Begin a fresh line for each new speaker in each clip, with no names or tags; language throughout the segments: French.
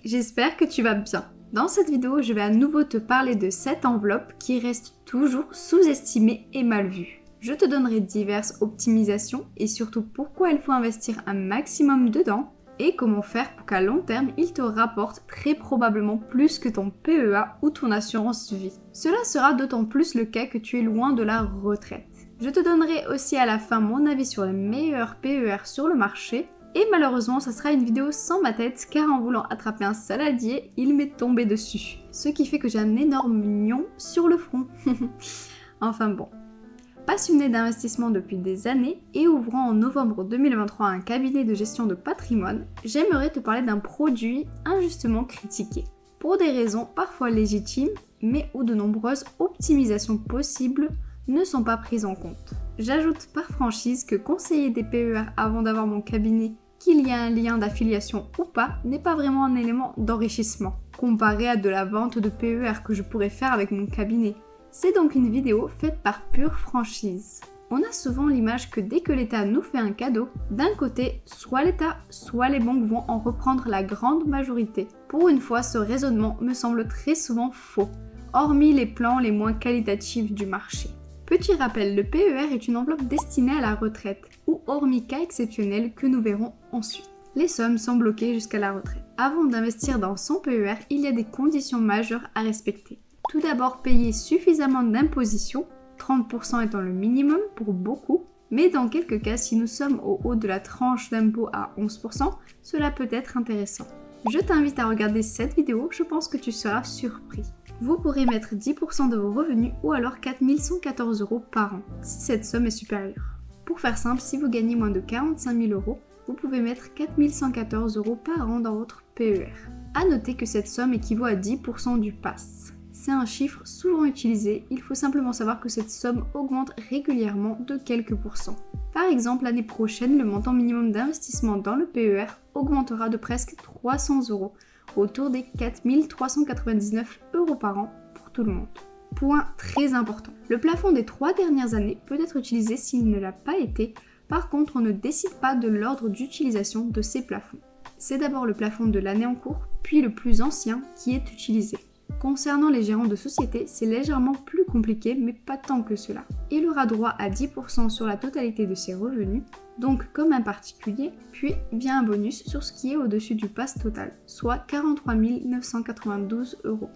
j'espère que tu vas bien. Dans cette vidéo, je vais à nouveau te parler de cette enveloppe qui reste toujours sous-estimée et mal vue. Je te donnerai diverses optimisations et surtout pourquoi il faut investir un maximum dedans et comment faire pour qu'à long terme, il te rapporte très probablement plus que ton PEA ou ton assurance vie. Cela sera d'autant plus le cas que tu es loin de la retraite. Je te donnerai aussi à la fin mon avis sur les meilleurs PER sur le marché. Et malheureusement, ça sera une vidéo sans ma tête car en voulant attraper un saladier, il m'est tombé dessus. Ce qui fait que j'ai un énorme nion sur le front. Enfin bon. Passionnée d'investissement depuis des années et ouvrant en novembre 2023 un cabinet de gestion de patrimoine, j'aimerais te parler d'un produit injustement critiqué. Pour des raisons parfois légitimes, mais où de nombreuses optimisations possibles ne sont pas prises en compte. J'ajoute par franchise que conseiller des PER avant d'avoir mon cabinet, qu'il y a un lien d'affiliation ou pas, n'est pas vraiment un élément d'enrichissement, comparé à de la vente de PER que je pourrais faire avec mon cabinet. C'est donc une vidéo faite par pure franchise. On a souvent l'image que dès que l'État nous fait un cadeau, d'un côté, soit l'État, soit les banques vont en reprendre la grande majorité. Pour une fois, ce raisonnement me semble très souvent faux, hormis les plans les moins qualitatifs du marché. Petit rappel, le PER est une enveloppe destinée à la retraite, ou hormis cas exceptionnels que nous verrons ensuite. Les sommes sont bloquées jusqu'à la retraite. Avant d'investir dans son PER, il y a des conditions majeures à respecter. Tout d'abord, payer suffisamment d'imposition, 30% étant le minimum pour beaucoup, mais dans quelques cas, si nous sommes au haut de la tranche d'impôt à 11%, cela peut être intéressant. Je t'invite à regarder cette vidéo, je pense que tu seras surpris. Vous pourrez mettre 10% de vos revenus ou alors 4 114 € par an, si cette somme est supérieure. Pour faire simple, si vous gagnez moins de 45 000 €, vous pouvez mettre 4 114 € par an dans votre PER. A noter que cette somme équivaut à 10% du PAS. C'est un chiffre souvent utilisé, il faut simplement savoir que cette somme augmente régulièrement de quelques pourcents. Par exemple, l'année prochaine, le montant minimum d'investissement dans le PER augmentera de presque 300 €, autour des 4 399 € par an pour tout le monde. Point très important. Le plafond des 3 dernières années peut être utilisé s'il ne l'a pas été, par contre on ne décide pas de l'ordre d'utilisation de ces plafonds. C'est d'abord le plafond de l'année en cours, puis le plus ancien qui est utilisé. Concernant les gérants de société, c'est légèrement plus compliqué, mais pas tant que cela. Il aura droit à 10% sur la totalité de ses revenus, donc comme un particulier, puis via un bonus sur ce qui est au-dessus du PAS total, soit 43 992 €.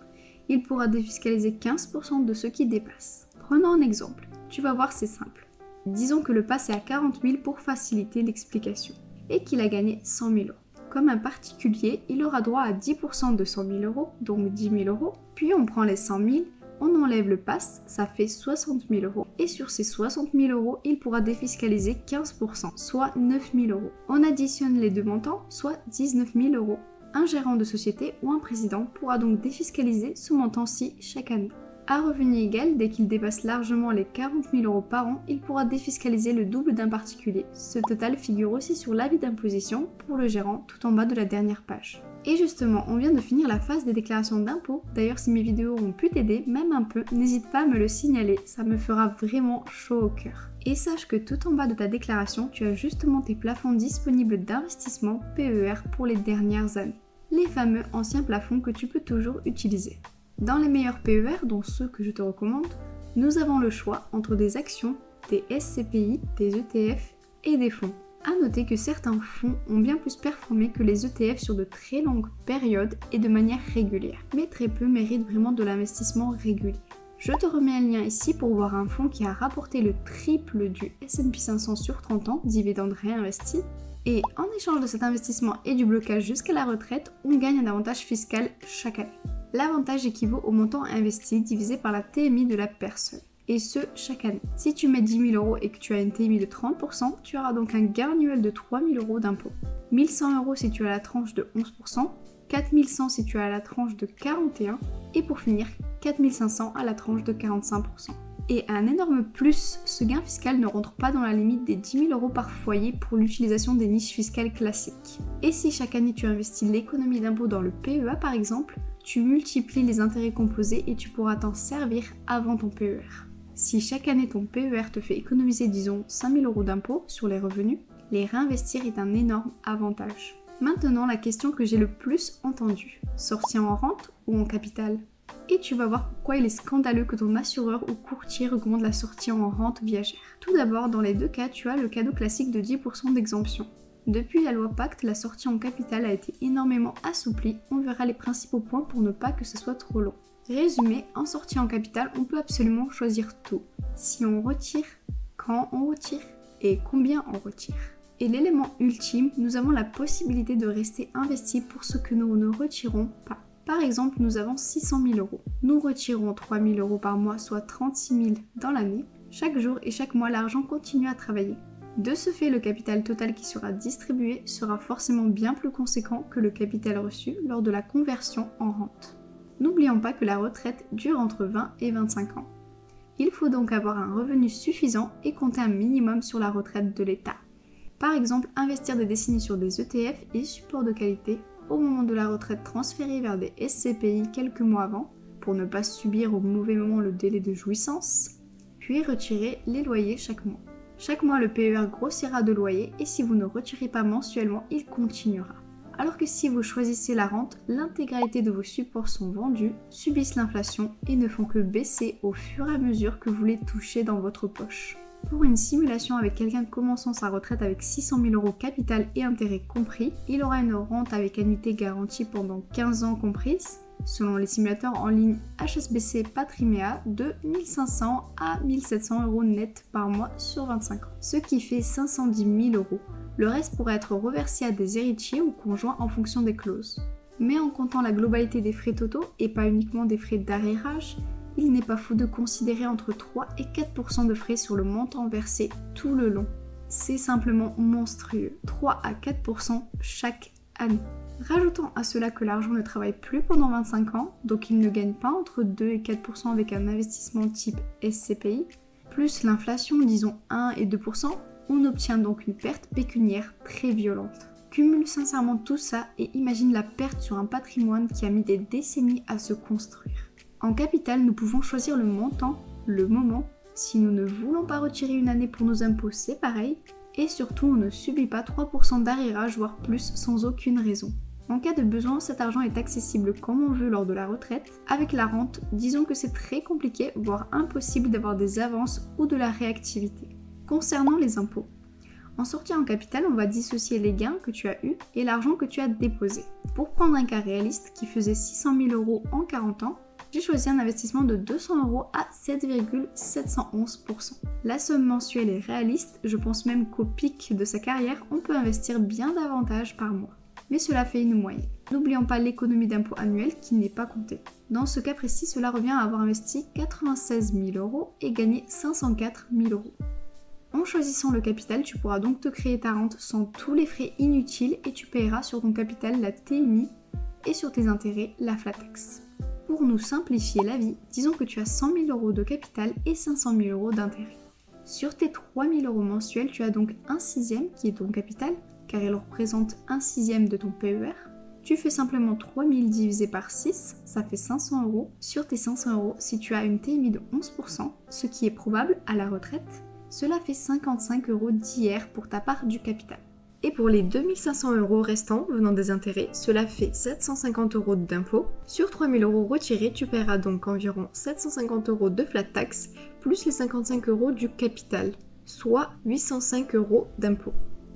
Il pourra défiscaliser 15% de ce qui dépasse. Prenons un exemple. Tu vas voir, c'est simple. Disons que le PAS est à 40 000 pour faciliter l'explication, et qu'il a gagné 100 000 €. Comme un particulier, il aura droit à 10% de 100 000 €, donc 10 000 €, puis on prend les 100 000, on enlève le PAS, ça fait 60 000 €, et sur ces 60 000 €, il pourra défiscaliser 15%, soit 9 000 €. On additionne les deux montants, soit 19 000 €. Un gérant de société ou un président pourra donc défiscaliser ce montant-ci chaque année. À revenu égal, dès qu'il dépasse largement les 40 000 € par an, il pourra défiscaliser le double d'un particulier. Ce total figure aussi sur l'avis d'imposition pour le gérant, tout en bas de la dernière page. Et justement, on vient de finir la phase des déclarations d'impôts. D'ailleurs, si mes vidéos ont pu t'aider, même un peu, n'hésite pas à me le signaler, ça me fera vraiment chaud au cœur. Et sache que tout en bas de ta déclaration, tu as justement tes plafonds disponibles d'investissement PER pour les dernières années. Les fameux anciens plafonds que tu peux toujours utiliser. Dans les meilleurs PER, dont ceux que je te recommande, nous avons le choix entre des actions, des SCPI, des ETF et des fonds. A noter que certains fonds ont bien plus performé que les ETF sur de très longues périodes et de manière régulière, mais très peu méritent vraiment de l'investissement régulier. Je te remets un lien ici pour voir un fonds qui a rapporté le triple du S&P 500 sur 30 ans, dividende réinvesti, et en échange de cet investissement et du blocage jusqu'à la retraite, on gagne un avantage fiscal chaque année. L'avantage équivaut au montant investi divisé par la TMI de la personne, et ce chaque année. Si tu mets 10 000 € et que tu as une TMI de 30%, tu auras donc un gain annuel de 3 000 € d'impôt. 1 100 € si tu as la tranche de 11%, 4 100 si tu as la tranche de 41%, et pour finir, 4 500 à la tranche de 45%. Et un énorme plus, ce gain fiscal ne rentre pas dans la limite des 10 000 € par foyer pour l'utilisation des niches fiscales classiques. Et si chaque année tu investis l'économie d'impôt dans le PEA par exemple, tu multiplies les intérêts composés et tu pourras t'en servir avant ton PER. Si chaque année ton PER te fait économiser disons 5 000 € d'impôt sur les revenus, les réinvestir est un énorme avantage. Maintenant, la question que j'ai le plus entendue, sortir en rente ou en capital? Et tu vas voir pourquoi il est scandaleux que ton assureur ou courtier recommande la sortie en rente viagère. Tout d'abord, dans les deux cas, tu as le cadeau classique de 10% d'exemption. Depuis la loi Pacte, la sortie en capital a été énormément assouplie. On verra les principaux points pour ne pas que ce soit trop long. Résumé, en sortie en capital, on peut absolument choisir tout. Si on retire, quand on retire et combien on retire. Et l'élément ultime, nous avons la possibilité de rester investi pour ce que nous ne retirons pas. Par exemple, nous avons 600 000 euros. Nous retirons 3 000 euros par mois, soit 36 000 dans l'année. Chaque jour et chaque mois, l'argent continue à travailler. De ce fait, le capital total qui sera distribué sera forcément bien plus conséquent que le capital reçu lors de la conversion en rente. N'oublions pas que la retraite dure entre 20 et 25 ans. Il faut donc avoir un revenu suffisant et compter un minimum sur la retraite de l'État. Par exemple, investir des décennies sur des ETF et supports de qualité au moment de la retraite transférée vers des SCPI quelques mois avant, pour ne pas subir au mauvais moment le délai de jouissance, puis retirer les loyers chaque mois. Chaque mois, le PER grossira de loyer et si vous ne retirez pas mensuellement, il continuera. Alors que si vous choisissez la rente, l'intégralité de vos supports sont vendus, subissent l'inflation et ne font que baisser au fur et à mesure que vous les touchez dans votre poche. Pour une simulation avec quelqu'un commençant sa retraite avec 600 000 euros capital et intérêt compris, il aura une rente avec annuité garantie pendant 15 ans comprises, selon les simulateurs en ligne HSBC Patrimea, de 1500 à 1700 euros net par mois sur 25 ans, ce qui fait 510 000 euros. Le reste pourrait être reversé à des héritiers ou conjoints en fonction des clauses. Mais en comptant la globalité des frais totaux et pas uniquement des frais d'arrérage, il n'est pas fou de considérer entre 3 et 4% de frais sur le montant versé tout le long. C'est simplement monstrueux, 3 à 4% chaque année. Rajoutons à cela que l'argent ne travaille plus pendant 25 ans, donc il ne gagne pas entre 2 et 4% avec un investissement type SCPI, plus l'inflation, disons 1 et 2%, on obtient donc une perte pécuniaire très violente. Cumule sincèrement tout ça et imagine la perte sur un patrimoine qui a mis des décennies à se construire. En capital, nous pouvons choisir le montant, le moment. Si nous ne voulons pas retirer une année pour nos impôts, c'est pareil. Et surtout, on ne subit pas 3% d'arrérage, voire plus, sans aucune raison. En cas de besoin, cet argent est accessible comme on veut lors de la retraite. Avec la rente, disons que c'est très compliqué, voire impossible d'avoir des avances ou de la réactivité. Concernant les impôts, en sortie en capital, on va dissocier les gains que tu as eus et l'argent que tu as déposé. Pour prendre un cas réaliste qui faisait 600 000 euros en 40 ans, j'ai choisi un investissement de 200 euros à 7,711%. La somme mensuelle est réaliste, je pense même qu'au pic de sa carrière, on peut investir bien davantage par mois. Mais cela fait une moyenne. N'oublions pas l'économie d'impôt annuelle qui n'est pas comptée. Dans ce cas précis, cela revient à avoir investi 96 000 euros et gagné 504 000 euros. En choisissant le capital, tu pourras donc te créer ta rente sans tous les frais inutiles et tu paieras sur ton capital la TMI et sur tes intérêts la flat tax. Pour nous simplifier la vie, disons que tu as 100 000 euros de capital et 500 000 euros d'intérêt. Sur tes 3 000 euros mensuels, tu as donc un sixième qui est ton capital, car il représente un sixième de ton PER. Tu fais simplement 3 000 divisé par 6, ça fait 500 euros. Sur tes 500 euros, si tu as une TMI de 11%, ce qui est probable à la retraite, cela fait 55 euros d'IR pour ta part du capital. Et pour les 2500 euros restants venant des intérêts, cela fait 750 euros d'impôt. Sur 3000 euros retirés, tu paieras donc environ 750 euros de flat tax, plus les 55 euros du capital, soit 805 euros d'impôt.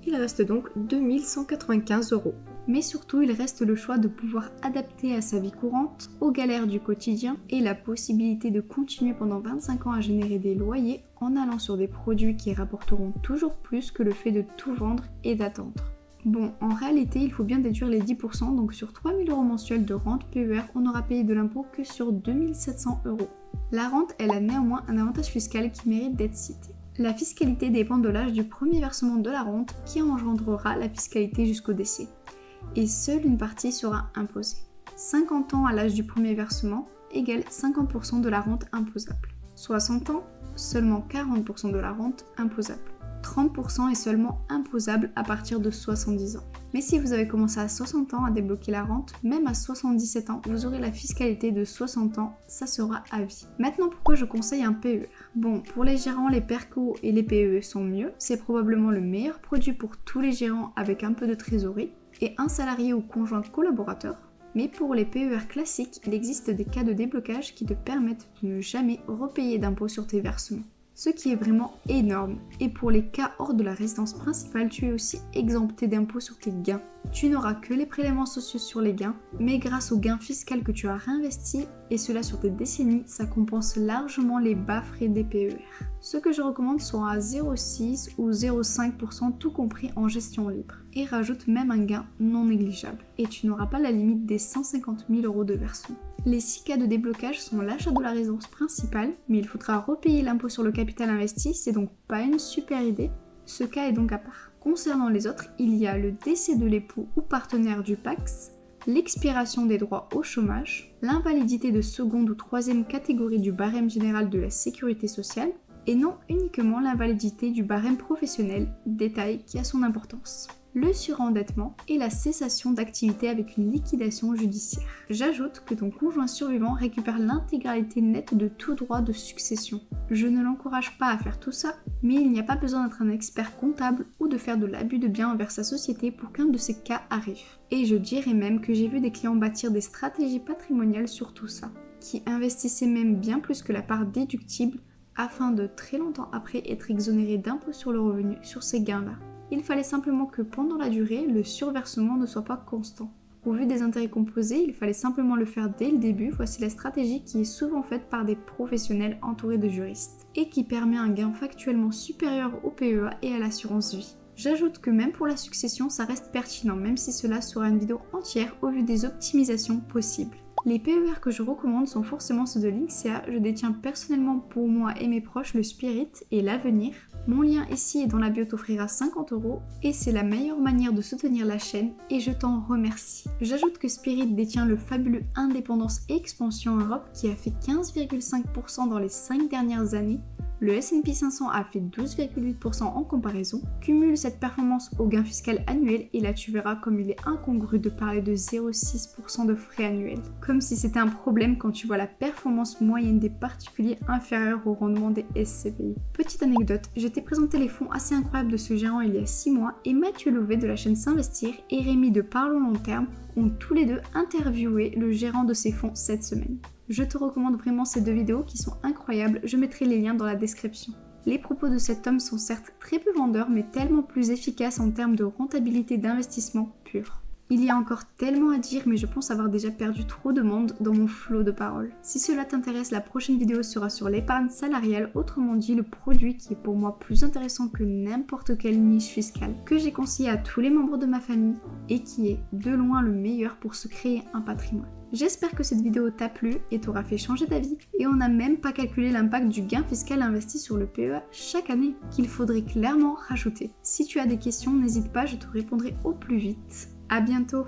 Il reste donc 2195 euros. Mais surtout, il reste le choix de pouvoir adapter à sa vie courante, aux galères du quotidien et la possibilité de continuer pendant 25 ans à générer des loyers en allant sur des produits qui rapporteront toujours plus que le fait de tout vendre et d'attendre. Bon, en réalité, il faut bien déduire les 10%, donc sur 3000 euros mensuels de rente PER, on n'aura payé de l'impôt que sur 2700 euros. La rente, elle a néanmoins un avantage fiscal qui mérite d'être cité. La fiscalité dépend de l'âge du premier versement de la rente qui engendrera la fiscalité jusqu'au décès. Et seule une partie sera imposée. 50 ans à l'âge du premier versement égale 50% de la rente imposable. 60 ans, seulement 40% de la rente imposable. 30% est seulement imposable à partir de 70 ans. Mais si vous avez commencé à 60 ans à débloquer la rente, même à 77 ans, vous aurez la fiscalité de 60 ans, ça sera à vie. Maintenant, pourquoi je conseille un PER? Bon, pour les gérants, les PERCO et les PEE sont mieux. C'est probablement le meilleur produit pour tous les gérants avec un peu de trésorerie. et un salarié ou conjoint collaborateur. Mais pour les PER classiques, il existe des cas de déblocage qui te permettent de ne jamais repayer d'impôts sur tes versements. Ce qui est vraiment énorme. Et pour les cas hors de la résidence principale, tu es aussi exempté d'impôts sur tes gains. Tu n'auras que les prélèvements sociaux sur les gains, mais grâce au gain fiscal que tu as réinvesti, et cela sur des décennies, ça compense largement les bas frais des PER. Ceux que je recommande sont à 0,6 ou 0,5% tout compris en gestion libre, et rajoute même un gain non négligeable. Et tu n'auras pas la limite des 150 000 € de versement. Les 6 cas de déblocage sont l'achat de la résidence principale, mais il faudra repayer l'impôt sur le capital investi, c'est donc pas une super idée. Ce cas est donc à part. Concernant les autres, il y a le décès de l'époux ou partenaire du PACS, l'expiration des droits au chômage, l'invalidité de seconde ou troisième catégorie du barème général de la sécurité sociale, et non uniquement l'invalidité du barème professionnel, détail qui a son importance. Le surendettement et la cessation d'activité avec une liquidation judiciaire. J'ajoute que ton conjoint survivant récupère l'intégralité nette de tout droit de succession. Je ne l'encourage pas à faire tout ça, mais il n'y a pas besoin d'être un expert comptable ou de faire de l'abus de biens envers sa société pour qu'un de ces cas arrive. Et je dirais même que j'ai vu des clients bâtir des stratégies patrimoniales sur tout ça, qui investissaient même bien plus que la part déductible afin de très longtemps après être exonérés d'impôt sur le revenu sur ces gains-là. Il fallait simplement que pendant la durée, le surversement ne soit pas constant. Au vu des intérêts composés, il fallait simplement le faire dès le début. Voici la stratégie qui est souvent faite par des professionnels entourés de juristes et qui permet un gain factuellement supérieur au PEA et à l'assurance vie. J'ajoute que même pour la succession, ça reste pertinent, même si cela sera une vidéo entière au vu des optimisations possibles. Les PER que je recommande sont forcément ceux de Linksea. Je détiens personnellement pour moi et mes proches le Spirit et l'Avenir. Mon lien ici et dans la bio t'offrira 50 € et c'est la meilleure manière de soutenir la chaîne et je t'en remercie. J'ajoute que Spirit détient le fabuleux Indépendance et Expansion Europe qui a fait 15,5% dans les 5 dernières années. Le S&P 500 a fait 12,8% en comparaison. Cumule cette performance au gain fiscal annuel et là tu verras comme il est incongru de parler de 0,6% de frais annuels. Comme si c'était un problème quand tu vois la performance moyenne des particuliers inférieure au rendement des SCPI. Petite anecdote, je t'ai présenté les fonds assez incroyables de ce gérant il y a 6 mois et Mathieu Louvet de la chaîne S'Investir et Rémi de Parlons Long Terme ont tous les deux interviewé le gérant de ces fonds cette semaine. Je te recommande vraiment ces 2 vidéos qui sont incroyables, je mettrai les liens dans la description. Les propos de cet homme sont certes très peu vendeurs mais tellement plus efficaces en termes de rentabilité d'investissement pur. Il y a encore tellement à dire mais je pense avoir déjà perdu trop de monde dans mon flot de paroles. Si cela t'intéresse, la prochaine vidéo sera sur l'épargne salariale, autrement dit le produit qui est pour moi plus intéressant que n'importe quelle niche fiscale, que j'ai conseillé à tous les membres de ma famille et qui est de loin le meilleur pour se créer un patrimoine. J'espère que cette vidéo t'a plu et t'aura fait changer d'avis. Et on n'a même pas calculé l'impact du gain fiscal investi sur le PEA chaque année, qu'il faudrait clairement rajouter. Si tu as des questions, n'hésite pas, je te répondrai au plus vite. À bientôt!